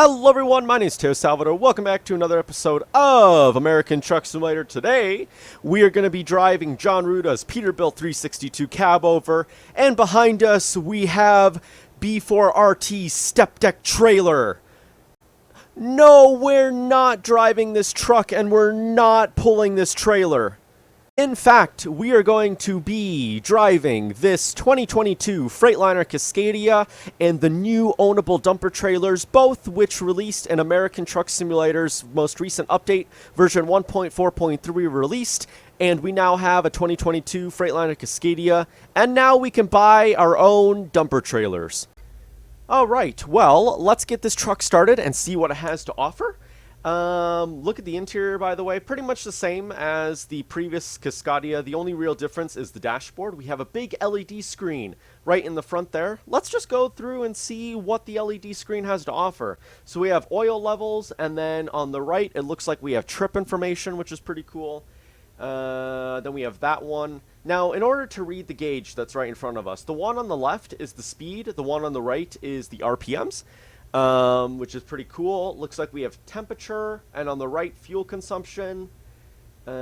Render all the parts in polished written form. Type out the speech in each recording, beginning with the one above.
Hello everyone, my name is Mateo Salvador. Welcome back to another episode of American Truck Simulator. Today, we are going to be driving John Ruda's Peterbilt 362 cab over, and behind us we have B4RT step deck trailer. No, we're not driving this truck and we're not pulling this trailer. In fact, we are going to be driving this 2022 Freightliner Cascadia and the new Ownable Dumper trailers, both which released in American Truck Simulator's most recent update, version 1.4.3 released, and we now have a 2022 Freightliner Cascadia, and now we can buy our own dumper trailers. Alright, well, let's get this truck started and see what it has to offer. Look at the interior, by the way, pretty much the same as the previous Cascadia. The only real difference is the dashboard. We have a big LED screen right in the front there. Let's just go through and see what the LED screen has to offer. So we have oil levels, and then on the right it looks like we have trip information, which is pretty cool. Then we have that one. Now, in order to read the gauge that's right in front of us, the one on the left is the speed, the one on the right is the RPMs. Which is pretty cool. Looks like we have temperature, and on the right, fuel consumption, water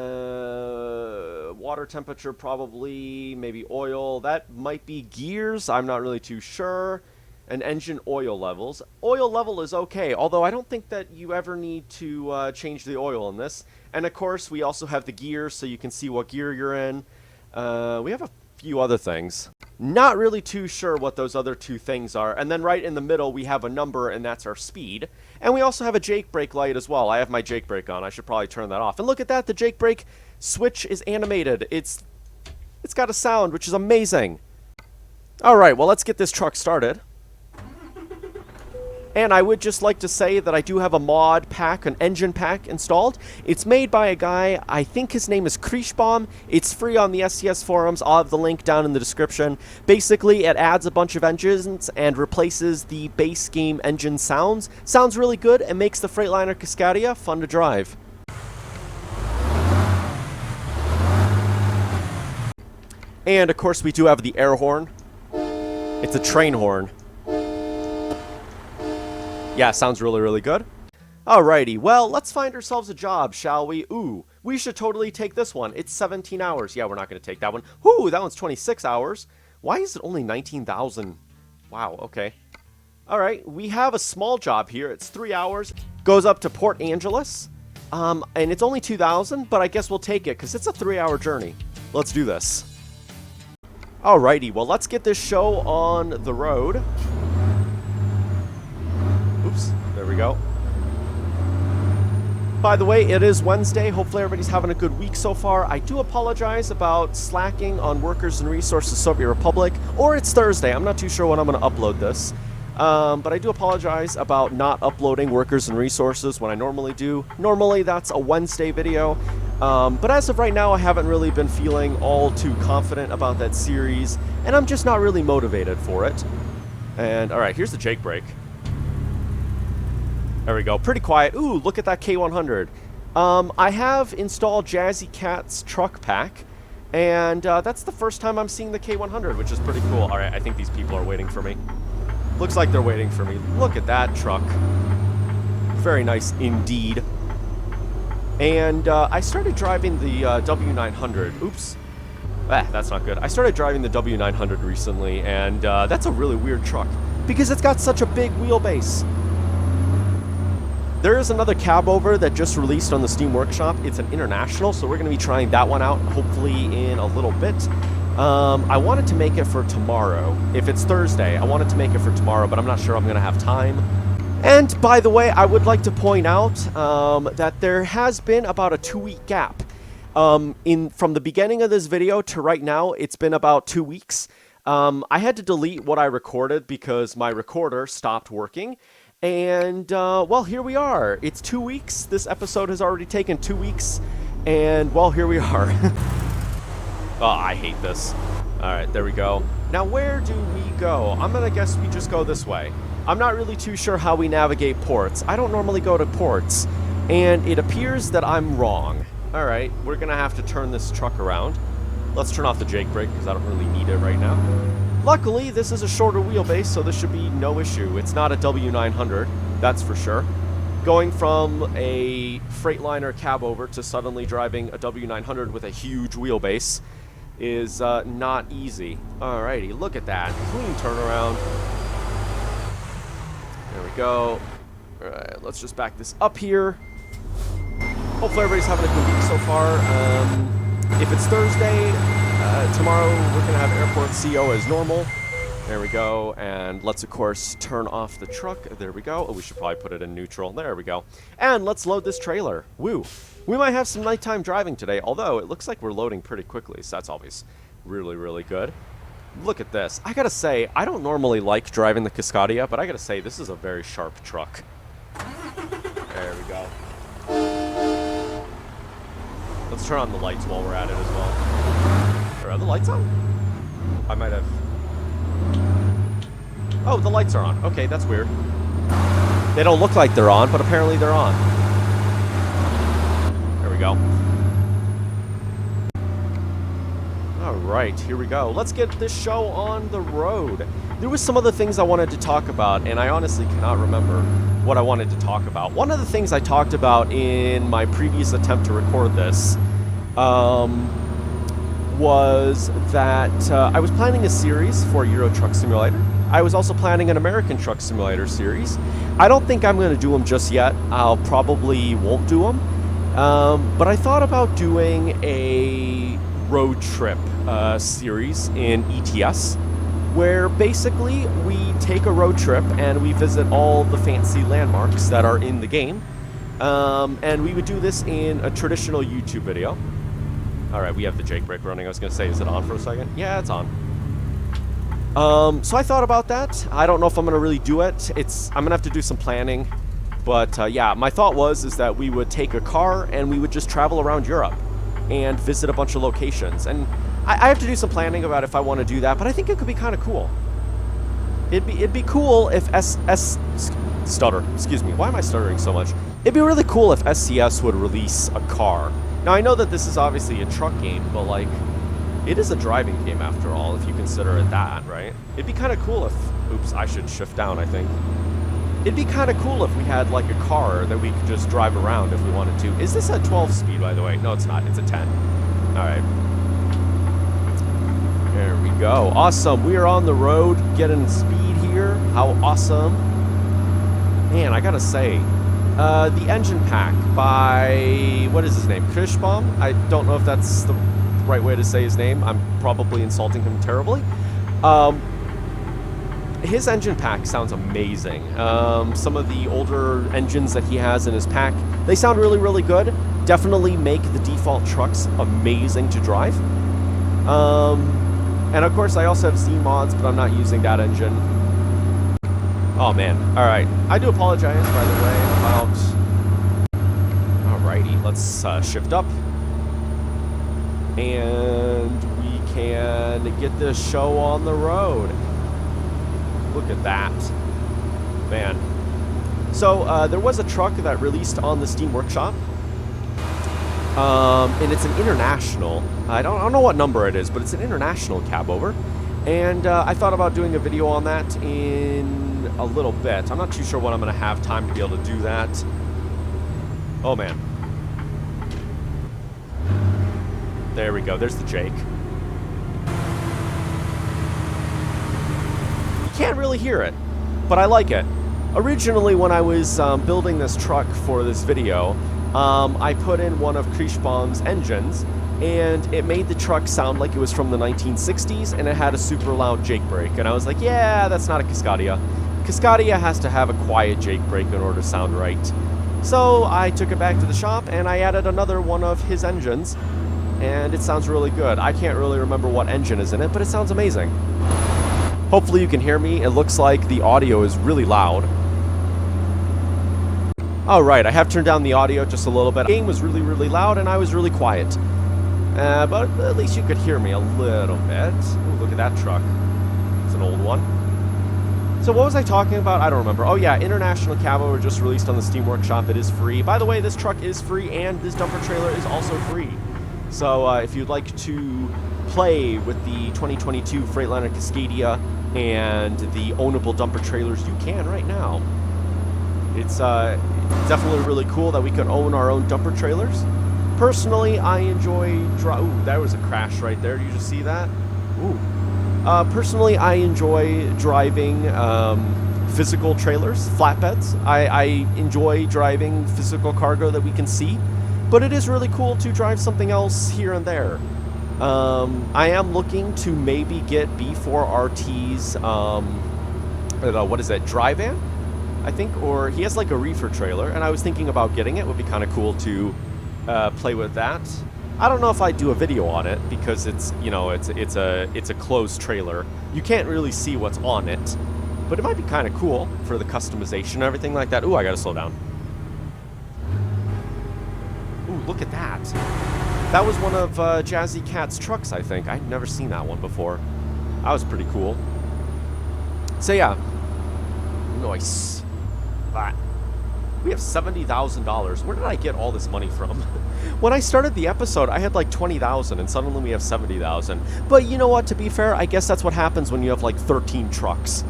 temperature probably, maybe oil. That might be gears, I'm not really too sure. And engine oil levels. Oil level is okay, although I don't think that you ever need to change the oil in this. And of course, we also have the gears, so you can see what gear you're in. We have a few other things. Not really too sure what those other two things are. And then right in the middle we have a number, and that's our speed. And we also have a Jake brake light as well. I have my Jake brake on. I should probably turn that off. And look at that, the Jake brake switch is animated. It's got a sound, which is amazing. Alright, well, let's get this truck started. And I would just like to say that I do have a mod pack, an engine pack installed. It's made by a guy, I think his name is Krieshbaum. It's free on the STS forums. I'll have the link down in the description. Basically, it adds a bunch of engines and replaces the base game engine sounds. Sounds really good and makes the Freightliner Cascadia fun to drive. And of course, we do have the air horn. It's a train horn. Yeah, sounds really, really good. Alrighty, well, let's find ourselves a job, shall we? Ooh, we should totally take this one. It's 17 hours. Yeah, we're not going to take that one. Ooh, that one's 26 hours. Why is it only 19,000? Wow, okay. Alright, we have a small job here. It's 3 hours. Goes up to Port Angeles. And it's only 2,000, but I guess we'll take it, because it's a 3-hour journey. Let's do this. Alrighty, well, let's get this show on the road. Oops, there we go. By the way, it is Wednesday. Hopefully everybody's having a good week so far. I do apologize about slacking on Workers and Resources Soviet Republic, or it's Thursday. I'm not too sure when I'm going to upload this. But I do apologize about not uploading Workers and Resources when I normally do. Normally that's a Wednesday video. But as of right now, I haven't really been feeling all too confident about that series, and I'm just not really motivated for it. And alright, here's the Jake brake. There we go. Pretty quiet. Ooh, look at that K100. I have installed Jazzy Cat's truck pack, and that's the first time I'm seeing the K100, which is pretty cool. Alright, I think these people are waiting for me. Looks like they're waiting for me. Look at that truck. Very nice indeed. And I started driving the W900. Oops. That's not good. I started driving the W900 recently, and that's a really weird truck, because it's got such a big wheelbase. There is another cab over that just released on the Steam Workshop. It's an International, so we're going to be trying that one out, hopefully in a little bit. I wanted to make it for tomorrow. If it's Thursday, I wanted to make it for tomorrow, but I'm not sure I'm going to have time. And by the way, I would like to point out that there has been about a 2-week gap. From the beginning of this video to right now, it's been about 2 weeks. I had to delete what I recorded because my recorder stopped working. And, well, here we are. It's 2 weeks. This episode has already taken 2 weeks. And, well, here we are. Oh, I hate this. Alright, there we go. Now, where do we go? I'm gonna guess we just go this way. I'm not really too sure how we navigate ports. I don't normally go to ports. And it appears that I'm wrong. Alright, we're gonna have to turn this truck around. Let's turn off the Jake brake because I don't really need it right now. Luckily, this is a shorter wheelbase, so this should be no issue. It's not a W900. That's for sure. Going from a Freightliner cab over to suddenly driving a W900 with a huge wheelbase is not easy. Alrighty, look at that. Clean turnaround. There we go. Alright, let's just back this up here. Hopefully everybody's having a good week so far. If it's Thursday, tomorrow we're going to have airport CO as normal. There we go, and let's of course turn off the truck. There we go. Oh, we should probably put it in neutral. There we go. And let's load this trailer. Woo. We might have some nighttime driving today, although it looks like we're loading pretty quickly, so that's always really, really good. Look at this. I gotta say, I don't normally like driving the Cascadia, but I gotta say, this is a very sharp truck. There we go. Let's turn on the lights while we're at it as well. Are the lights on? I might have... Oh, the lights are on. Okay, that's weird. They don't look like they're on, but apparently they're on. There we go. Alright, here we go. Let's get this show on the road. There was some other things I wanted to talk about, and I honestly cannot remember what I wanted to talk about. One of the things I talked about in my previous attempt to record this was that I was planning a series for Euro Truck Simulator. I was also planning an American Truck Simulator series. I don't think I'm going to do them just yet. I'll probably won't do them. But I thought about doing a road trip series in ETS, where basically we take a road trip and we visit all the fancy landmarks that are in the game. And we would do this in a traditional YouTube video. Alright, we have the Jake brake running. I was going to say, is it on for a second? Yeah, it's on. So I thought about that. I don't know if I'm going to really do it. I'm going to have to do some planning. But yeah, my thought is that we would take a car and we would just travel around Europe and visit a bunch of locations. And I have to do some planning about if I want to do that, but I think it could be kind of cool. It'd be cool if excuse me, why am I stuttering so much? It'd be really cool if SCS would release a car. Now, I know that this is obviously a truck game, but, like, it is a driving game after all, if you consider it that, right? It'd be kind of cool if... Oops, I should shift down, I think. It'd be kind of cool if we had, like, a car that we could just drive around if we wanted to. Is this a 12 speed, by the way? No, it's not. It's a 10. Alright. There we go. Awesome. We are on the road, getting speed here. How awesome. Man, I gotta say... the engine pack by, what is his name? Kirschbaum? I don't know if that's the right way to say his name. I'm probably insulting him terribly. His engine pack sounds amazing. Some of the older engines that he has in his pack, they sound really, really good. Definitely make the default trucks amazing to drive. And of course, I also have Z mods, but I'm not using that engine. Oh man, alright. I do apologize, by the way, about... Alrighty, let's shift up. And we can get this show on the road. Look at that. Man. So, there was a truck that released on the Steam Workshop. And it's an international. I don't know what number it is, but it's an international cab over. And I thought about doing a video on that in a little bit. I'm not too sure when I'm going to have time to be able to do that. Oh, man. There we go. There's the Jake. You can't really hear it, but I like it. Originally, when I was building this truck for this video, I put in one of Kirschbaum's engines, and it made the truck sound like it was from the 1960s, and it had a super loud Jake brake. And I was like, yeah, that's not a Cascadia. Cascadia has to have a quiet Jake brake in order to sound right. So I took it back to the shop, and I added another one of his engines, and it sounds really good. I can't really remember what engine is in it, but it sounds amazing. Hopefully you can hear me. It looks like the audio is really loud. Alright, I have turned down the audio just a little bit. The game was really, really loud, and I was really quiet. But at least you could hear me a little bit. Ooh, look at that truck. It's an old one. So what was I talking about? I don't remember. Oh yeah, International Cabo were just released on the Steam Workshop. It is free. By the way, this truck is free, and this dumper trailer is also free. So if you'd like to play with the 2022 Freightliner Cascadia and the Ownable Dumper trailers, you can right now. It's definitely really cool that we can own our own dumper trailers. Personally, I enjoy... Ooh, there was a crash right there. Did you just see that? Ooh. Personally, I enjoy driving physical trailers, flatbeds. I enjoy driving physical cargo that we can see. But it is really cool to drive something else here and there. I am looking to maybe get B4RT's, what is that, dry van? I think, or he has like a reefer trailer, and I was thinking about getting it. It would be kind of cool to play with that. I don't know if I'd do a video on it because it's, you know, it's a closed trailer. You can't really see what's on it, but it might be kind of cool for the customization and everything like that. Ooh, I gotta slow down. Ooh, look at that. That was one of Jazzy Cat's trucks, I think. I'd never seen that one before. That was pretty cool. So yeah, nice. That. We have $70,000. Where did I get all this money from? When I started the episode, I had like 20,000, and suddenly we have 70,000. But you know what? To be fair, I guess that's what happens when you have like 13 trucks.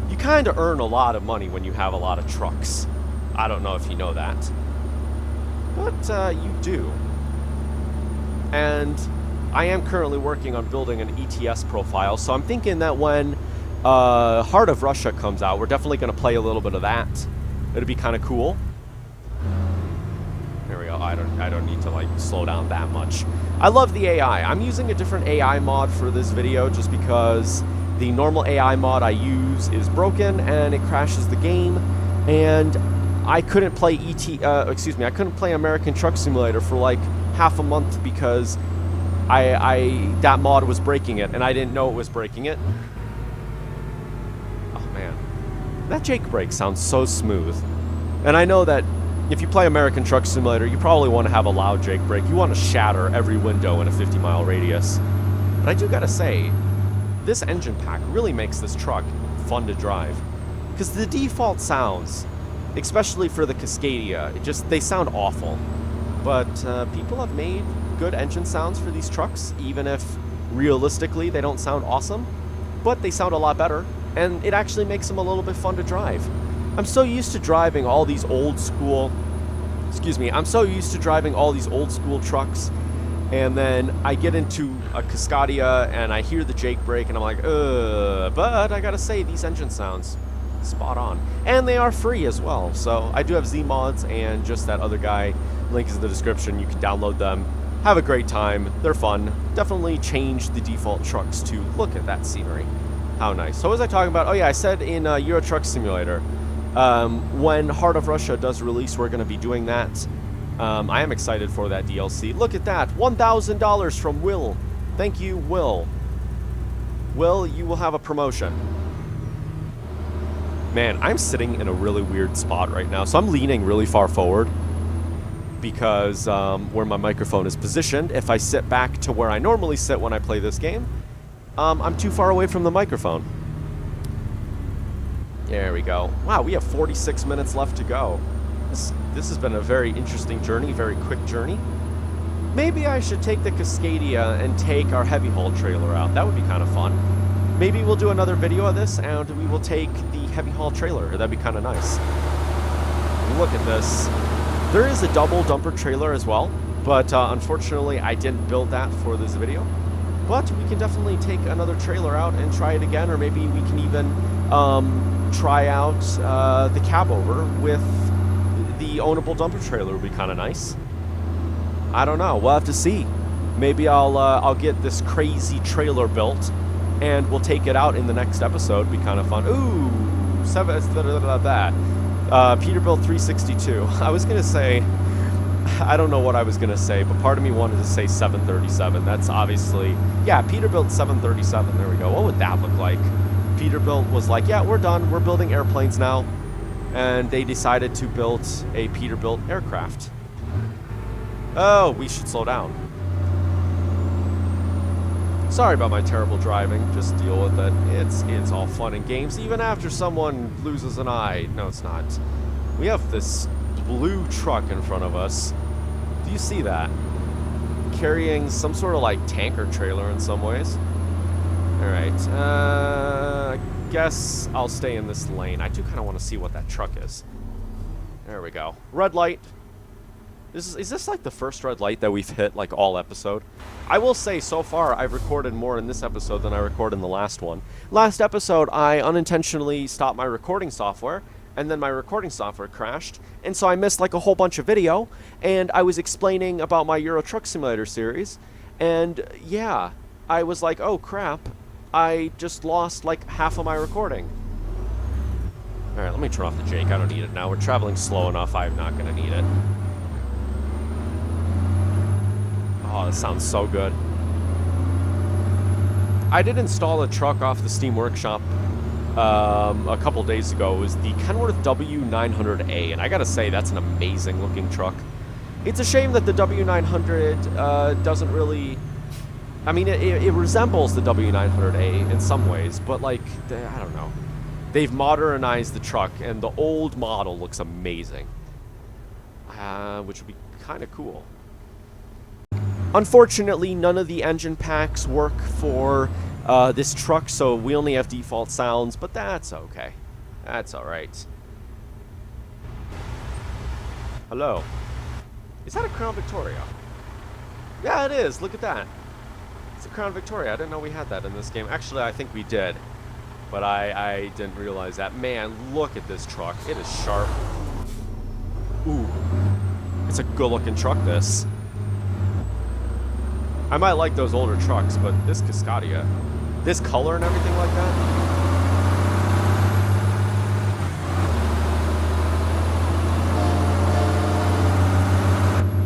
You kind of earn a lot of money when you have a lot of trucks. I don't know if you know that, but you do. And I am currently working on building an ETS profile, so I'm thinking that when Heart of Russia comes out, we're definitely going to play a little bit of that. It'd be kind of cool. There we go. I don't need to like slow down that much. I love the AI. I'm using a different AI mod for this video just because the normal AI mod I use is broken and it crashes the game. And I couldn't play I couldn't play American Truck Simulator for like half a month because that mod was breaking it and I didn't know it was breaking it. Oh man, that Jake brake sounds so smooth. And I know that if you play American Truck Simulator, you probably want to have a loud Jake brake. You want to shatter every window in a 50-mile radius. But I do gotta say, this engine pack really makes this truck fun to drive. Because the default sounds, especially for the Cascadia, they sound awful. But people have made good engine sounds for these trucks, even if realistically they don't sound awesome. But they sound a lot better, and it actually makes them a little bit fun to drive. I'm so used to driving all these old school, I'm so used to driving all these old school trucks, and then I get into a Cascadia and I hear the Jake brake and I'm like, but I gotta say, these engine sounds spot on. And they are free as well, so I do have Z mods and just that other guy. Link is in the description. You can download them. Have a great time. They're fun. Definitely change the default trucks to look at that scenery. How nice. So what was I talking about? Oh yeah, I said in Euro Truck Simulator, when Heart of Russia does release, we're going to be doing that. I am excited for that DLC. Look at that. $1,000 from Will. Thank you, Will. Will, you will have a promotion. Man, I'm sitting in a really weird spot right now, so I'm leaning really far forward because where my microphone is positioned, if I sit back to where I normally sit when I play this game, I'm too far away from the microphone. There we go. Wow, we have 46 minutes left to go. This has been a very interesting journey, very quick journey. Maybe I should take the Cascadia and take our heavy haul trailer out. That would be kind of fun. Maybe we'll do another video of this and we will take the heavy haul trailer. That'd be kind of nice. Look at this. There is a double dumper trailer as well, but unfortunately I didn't build that for this video. But we can definitely take another trailer out and try it again, or maybe we can even try out the cab over with the ownable dumper trailer. Would be kind of nice. I don't know. We'll have to see. Maybe I'll get this crazy trailer built, and we'll take it out in the next episode. Be kind of fun. Ooh, that. Peterbilt 362. I was gonna say, I don't know what I was gonna say, but part of me wanted to say 737. That's obviously, yeah, Peterbilt 737. There we go. What would that look like? Peterbilt was like, yeah, we're done. We're building airplanes now, and they decided to build a Peterbilt aircraft. Oh, we should slow down. Sorry about my terrible driving. Just deal with it. It's all fun and games, even after someone loses an eye. No, it's not. We have this blue truck in front of us. Do you see that? Carrying some sort of like tanker trailer in some ways. Alright, I guess I'll stay in this lane. I do kind of want to see what that truck is. There we go. Red light. Is this like the first red light that we've hit like all episode? I will say so far I've recorded more in this episode than I recorded in the last one. Last episode I unintentionally stopped my recording software, and then my recording software crashed, and so I missed like a whole bunch of video, and I was explaining about my Euro Truck Simulator series, and yeah, I was like, oh crap, I just lost like half of my recording. Alright, let me turn off the Jake, I don't need it now. We're traveling slow enough, I'm not gonna need it. Oh, this sounds so good. I did install a truck off the Steam Workshop a couple days ago. It was the Kenworth W900A, and I gotta say, that's an amazing looking truck. It's a shame that the W900 doesn't really... I mean, it resembles the W900A in some ways, but like, I don't know. They've modernized the truck, and the old model looks amazing. Which would be kind of cool. Unfortunately, none of the engine packs work for this truck, so we only have default sounds, but that's okay. That's alright. Hello. Is that a Crown Victoria? Yeah, it is. Look at that. It's a Crown Victoria. I didn't know we had that in this game. Actually, I think we did, but I didn't realize that. Man, look at this truck. It is sharp. Ooh. It's a good-looking truck, this. I might like those older trucks, but this Cascadia, this color and everything like that.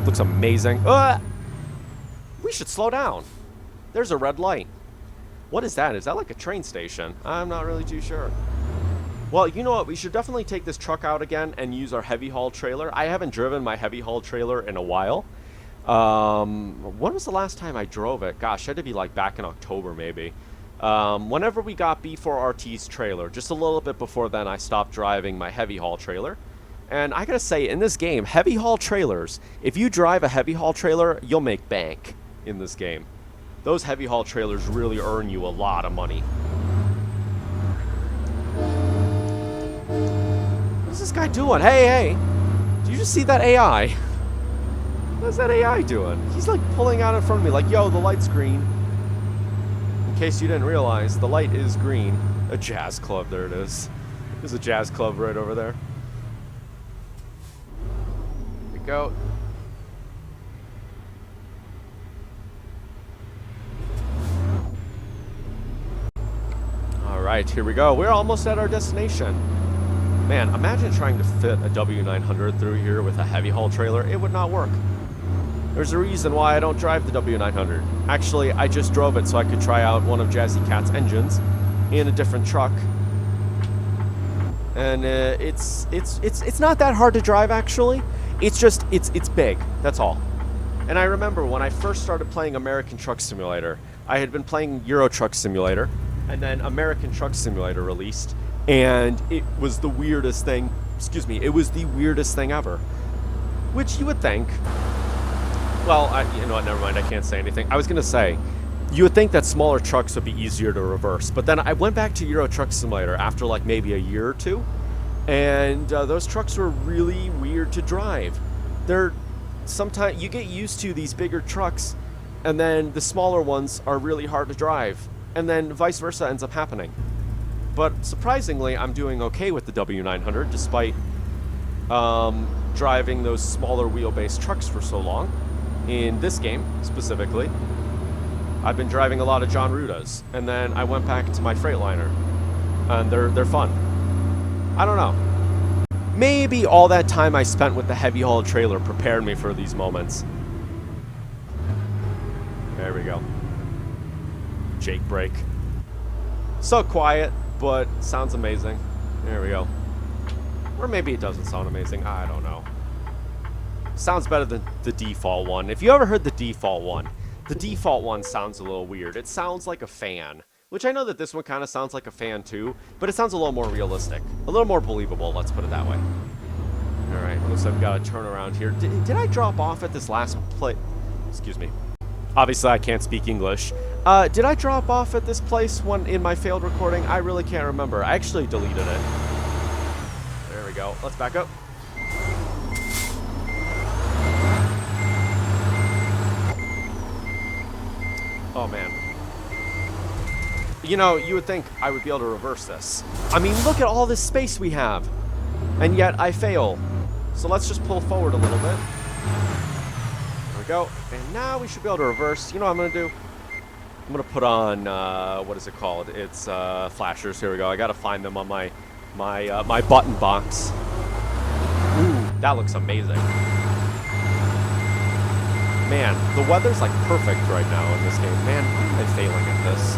Looks amazing. We should slow down. There's a red light. What is that? Is that like a train station? I'm not really too sure. Well, you know what? We should definitely take this truck out again and use our heavy haul trailer. I haven't driven my heavy haul trailer in a while. When was the last time I drove it? Gosh, it had to be like back in October maybe. Whenever we got B4RT's trailer, just a little bit before then I stopped driving my heavy haul trailer. And I gotta say, in this game, heavy haul trailers, if you drive a heavy haul trailer, you'll make bank in this game. Those heavy haul trailers really earn you a lot of money. What's this guy doing? Hey! Did you just see that AI? What's that AI doing? He's like pulling out in front of me like, yo, the light's green. In case you didn't realize, the light is green. A jazz club, there it is. There's a jazz club right over there. Here we go. Alright, here we go. We're almost at our destination. Man, imagine trying to fit a W900 through here with a heavy haul trailer. It would not work. There's a reason why I don't drive the W900. Actually, I just drove it so I could try out one of Jazzy Cat's engines in a different truck. And it's not that hard to drive, actually. It's just, it's big, that's all. And I remember when I first started playing American Truck Simulator, I had been playing Euro Truck Simulator, and then American Truck Simulator released, and it was the weirdest thing, it was the weirdest thing ever. Which you would think... Well, you know what, never mind, I can't say anything. I was going to say, you would think that smaller trucks would be easier to reverse, but then I went back to Euro Truck Simulator after like maybe a year or two, and those trucks were really weird to drive. Sometimes you get used to these bigger trucks, and then the smaller ones are really hard to drive, and then vice versa ends up happening. But surprisingly, I'm doing okay with the W900, despite driving those smaller wheelbase trucks for so long. In this game, specifically, I've been driving a lot of John Rudas, and then I went back to my Freightliner, and they're fun. I don't know. Maybe all that time I spent with the heavy haul trailer prepared me for these moments. There we go. Jake brake. So quiet, but sounds amazing. There we go. Or maybe it doesn't sound amazing. I don't know. Sounds better than the default one. If you ever heard the default one sounds a little weird. It sounds like a fan, which I know that this one kind of sounds like a fan too, but it sounds a little more realistic, a little more believable, let's put it that way. Alright, looks like I've got to turn around here. Did I drop off at this last place? Excuse me. Obviously, I can't speak English. Did I drop off at this place when in my failed recording? I really can't remember. I actually deleted it. There we go. Let's back up. Oh, man. You know, you would think I would be able to reverse this. I mean, look at all this space we have. And yet I fail. So let's just pull forward a little bit. There we go. And now we should be able to reverse. You know what I'm going to do? I'm going to put on, what is it called? It's flashers. Here we go. I got to find them on my button box. Ooh, that looks amazing. Man, the weather's like perfect right now in this game. Man, why am I failing at this?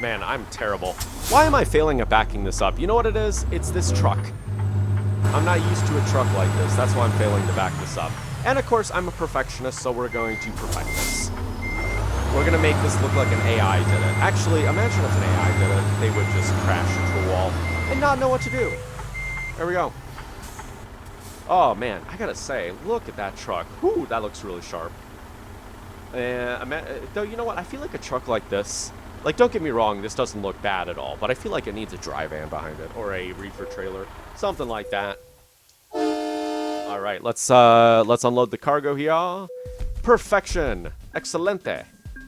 Man, I'm terrible. Why am I failing at backing this up? You know what it is? It's this truck. I'm not used to a truck like this. That's why I'm failing to back this up. And of course, I'm a perfectionist, so we're going to perfect this. We're going to make this look like an AI did it. Actually, imagine if an AI did it. They would just crash into a wall and not know what to do. There we go. Oh, man, I gotta say, look at that truck. Whew, that looks really sharp. Though, you know what? I feel like a truck like this, like, don't get me wrong, this doesn't look bad at all, but I feel like it needs a dry van behind it, or a reefer trailer, something like that. All right, let's unload the cargo here. Perfection. Excelente.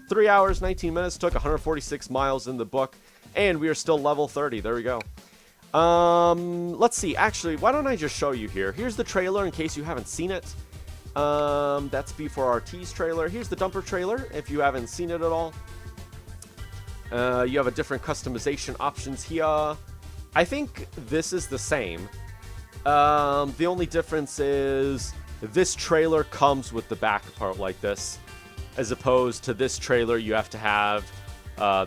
3 hours, 19 minutes, took 146 miles in the book, and we are still level 30. There we go. Let's see. Actually, why don't I just show you here? Here's the trailer in case you haven't seen it. That's B4RT's trailer. Here's the dumper trailer if you haven't seen it at all. You have a different customization options here. I think this is the same. The only difference is this trailer comes with the back part like this, as opposed to this trailer you have to have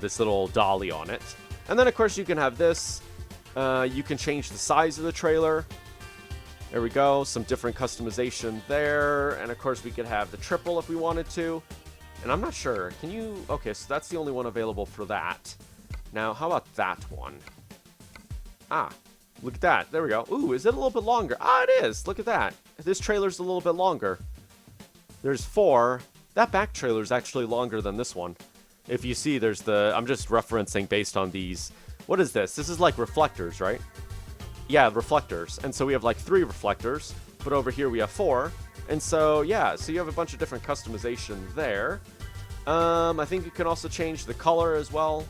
this little dolly on it. And then of course you can have this. You can change the size of the trailer. There we go. Some different customization there. And of course we could have the triple if we wanted to. And I'm not sure. Can you... Okay, so that's the only one available for that. Now, how about that one? Ah, look at that. There we go. Ooh, is it a little bit longer? Ah, it is. Look at that. This trailer's a little bit longer. There's 4. That back trailer is actually longer than this one. If you see, there's the... I'm just referencing based on these... What is this? This is like reflectors, right? Yeah, reflectors. And so we have like 3 reflectors, but over here we have 4. And so, yeah, so you have a bunch of different customization there. I think you can also change the color as well.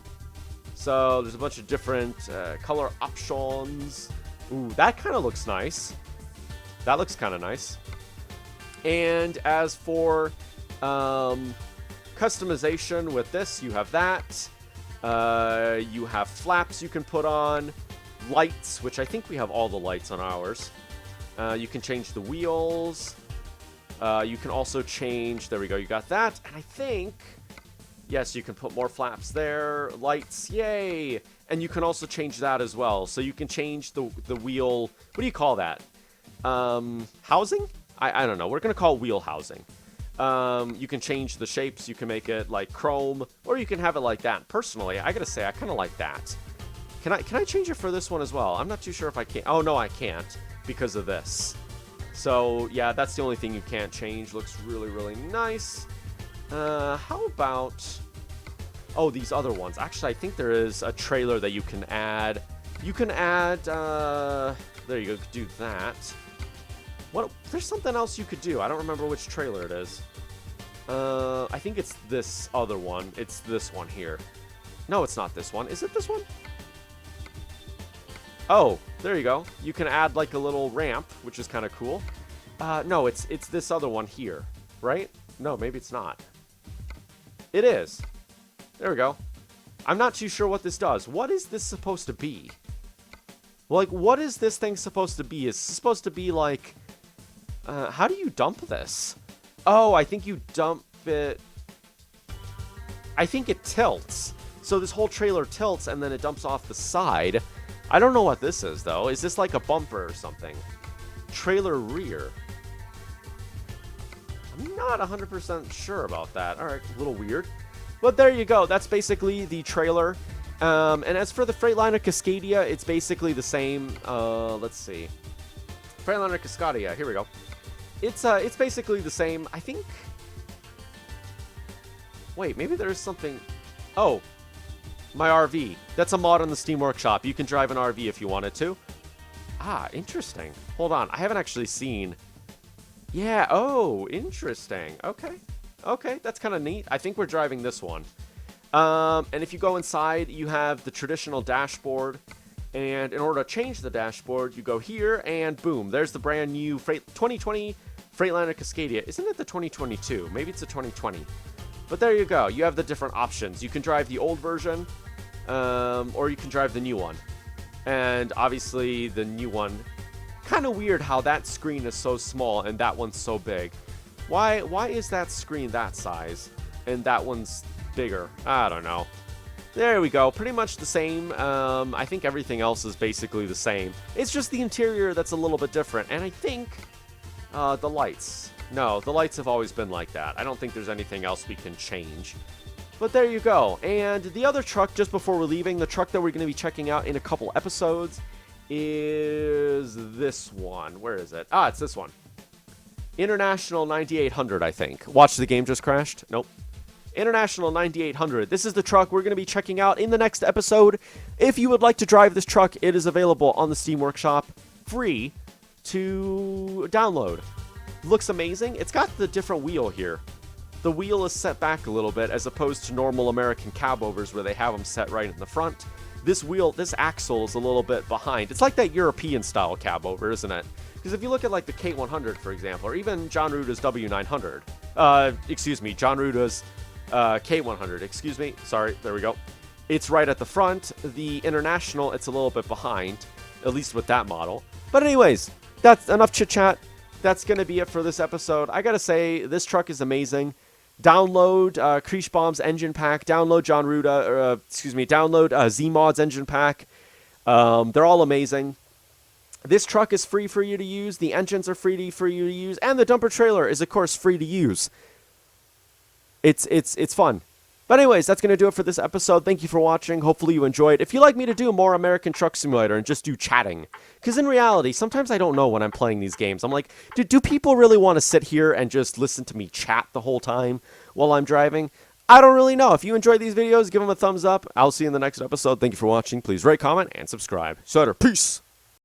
So there's a bunch of different color options. Ooh, that kind of looks nice. That looks kind of nice. And as for customization with this, you have that. You have flaps you can put on. Lights, which I think we have all the lights on ours. You can change the wheels. You can also change, there we go, you got that. And I think, yes, you can put more flaps there. Lights, yay! And you can also change that as well. So you can change the wheel, what do you call that? Housing? I don't know, we're going to call it wheel housing. You can change the shapes, you can make it like chrome, or you can have it like that. Personally, I gotta say, I kind of like that. Can I change it for this one as well? I'm not too sure if I can. Oh, no, I can't because of this. So, yeah, that's the only thing you can't change. Looks really, really nice. How about... Oh, these other ones. Actually, I think there is a trailer that you can add. You can add... There you go. You could do that. What? There's something else you could do. I don't remember which trailer it is. I think it's this other one. It's this one here. No, it's not this one. Is it this one? Oh, there you go. You can add like a little ramp, which is kind of cool. No, it's this other one here, right? No, maybe it's not. It is. There we go. I'm not too sure what this does. What is this supposed to be? Like, what is this thing supposed to be? Is this supposed to be like... how do you dump this? Oh, I think you dump it... I think it tilts. So this whole trailer tilts and then it dumps off the side. I don't know what this is, though. Is this like a bumper or something? Trailer rear. I'm not 100% sure about that. All right, a little weird. But there you go. That's basically the trailer. And as for the Freightliner Cascadia, it's basically the same. Let's see. Freightliner Cascadia. Here we go. It's basically the same. I think... Wait, maybe there's something... Oh. My RV. That's a mod on the Steam Workshop. You can drive an RV if you wanted to. Ah, interesting. Hold on. I haven't actually seen... Yeah, oh, interesting. Okay. Okay, that's kind of neat. I think we're driving this one. And if you go inside, you have the traditional dashboard. And in order to change the dashboard, you go here and boom, there's the brand new 2020 Freightliner Cascadia. Isn't it the 2022? Maybe it's the 2020. But there you go. You have the different options. You can drive the old version, or you can drive the new one. And obviously the new one, kind of weird how that screen is so small and that one's so big. Why is that screen that size and that one's bigger? I don't know. There we go. Pretty much the same. I think everything else is basically the same. It's just the interior that's a little bit different. And I think the lights. No, the lights have always been like that. I don't think there's anything else we can change. But there you go. And the other truck, just before we're leaving, the truck that we're going to be checking out in a couple episodes is this one. Where is it? Ah, it's this one. International 9800, I think. Watch, the game just crashed? Nope. International 9800. This is the truck we're going to be checking out in the next episode. If you would like to drive this truck, it is available on the Steam Workshop, free to download. Looks amazing. It's got the different wheel here. The wheel is set back a little bit as opposed to normal American cabovers where they have them set right in the front. This wheel, this axle is a little bit behind. It's like that European style cabover, isn't it? Because if you look at like the K100, for example, or even John Ruda's W900, John Ruda's K100, excuse me. Sorry, there we go. It's right at the front. The International, it's a little bit behind, at least with that model. But anyways, that's enough chit-chat. That's going to be it for this episode. I got to say, this truck is amazing. Download Krieshbaum's engine pack. Download John Ruda, download Z-Mod's engine pack. They're all amazing. This truck is free for you to use. The engines are free for you to use. And the dumper trailer is, of course, free to use. It's fun. But anyways, that's going to do it for this episode. Thank you for watching. Hopefully you enjoyed. If you'd like me to do more American Truck Simulator and just do chatting, because in reality, sometimes I don't know when I'm playing these games. I'm like, do people really want to sit here and just listen to me chat the whole time while I'm driving? I don't really know. If you enjoyed these videos, give them a thumbs up. I'll see you in the next episode. Thank you for watching. Please rate, comment, and subscribe. Sutter, peace!